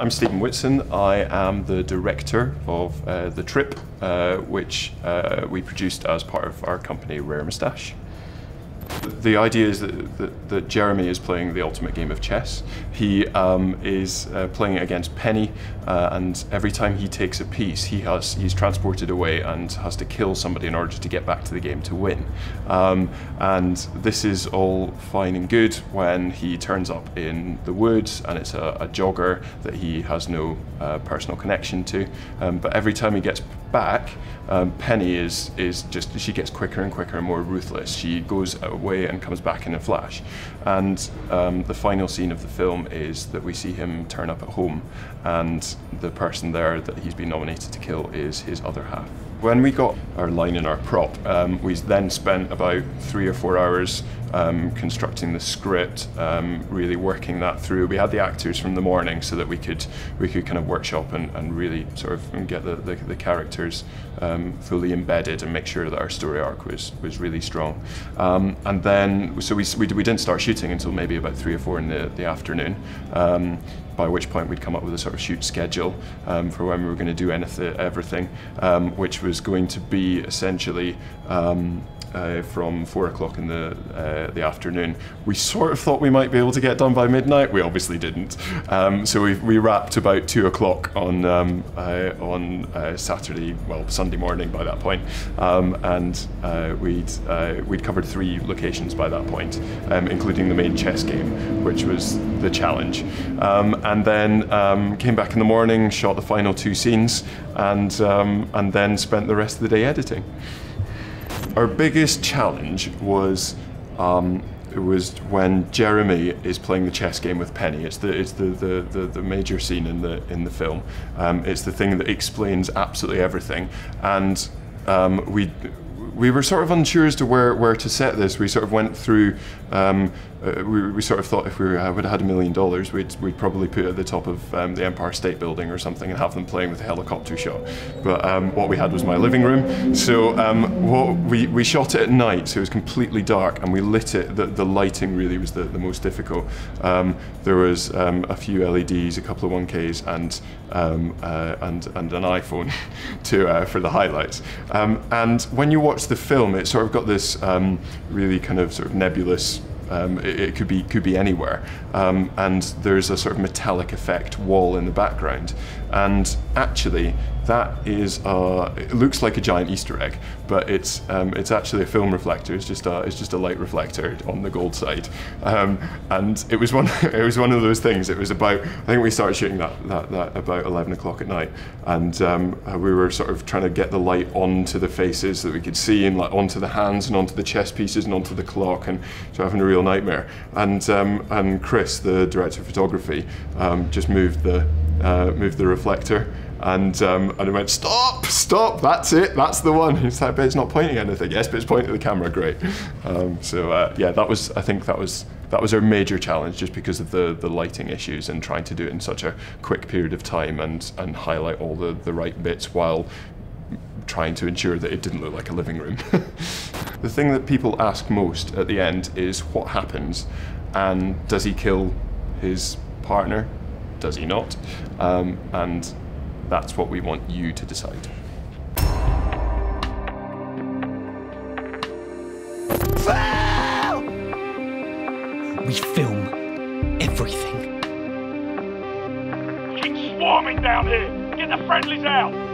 I'm Stephen Whitson. I am the director of The Trip, which we produced as part of our company Rare Moustache. The idea is that Jeremy is playing the ultimate game of chess. He is playing it against Penny, and every time he takes a piece, he's transported away and has to kill somebody in order to get back to the game to win. And this is all fine and good when he turns up in the woods and it's a jogger that he has no personal connection to. But every time he gets back, Penny is just, she gets quicker and quicker and more ruthless. She goes away and comes back in a flash. And the final scene of the film is that we see him turn up at home, and the person there that he's been nominated to kill is his other half. When we got our line and our prop, we then spent about 3 or 4 hours constructing the script, really working that through. We had the actors from the morning so that we could kind of workshop and really sort of get the characters fully embedded and make sure that our story arc was really strong. And then, so we didn't start shooting until maybe about 3 or 4 in the afternoon. By which point we'd come up with a sort of shoot schedule for when we were going to do everything, which was going to be essentially from 4 o'clock in the afternoon. We sort of thought we might be able to get done by midnight. We obviously didn't. So we wrapped about 2 o'clock on Saturday, well, Sunday morning by that point, and we'd covered 3 locations by that point, including the main chess game, which was the challenge. And then came back in the morning, shot the final 2 scenes, and then spent the rest of the day editing. Our biggest challenge was when Jeremy is playing the chess game with Penny. It's the major scene in the film. It's the thing that explains absolutely everything, and we were sort of unsure as to where to set this. We sort of went through. We sort of thought if we would have had $1 million, we'd probably put it at the top of the Empire State Building or something and have them playing with a helicopter shot. But what we had was my living room. So we shot it at night, so it was completely dark, and we lit it. The lighting really was the most difficult. There was a few LEDs, a couple of 1Ks, and an iPhone for the highlights. And when you watch the film, it sort of got this really kind of sort of nebulous. It could be anywhere, and there's a sort of metallic effect wall in the background, and actually that is it looks like a giant Easter egg, but it's actually a film reflector. It's just a light reflector on the gold side, and it was one of those things. It was about, I think we started shooting that about 11 o'clock at night, and we were sort of trying to get the light onto the faces that we could see, and like onto the hands and onto the chess pieces and onto the clock, and so having a real nightmare. And Chris, the director of photography, just moved the reflector. And I went, stop, that's it, that's the one. He's like, but it's not pointing at anything. Yes, but it's pointing at the camera, great. Yeah, I think that was our major challenge, just because of the lighting issues and trying to do it in such a quick period of time and highlight all the right bits while trying to ensure that it didn't look like a living room. The thing that people ask most at the end is what happens, and does he kill his partner? Does he not? And that's what we want you to decide. We film everything. Keep swarming down here! Get the friendlies out!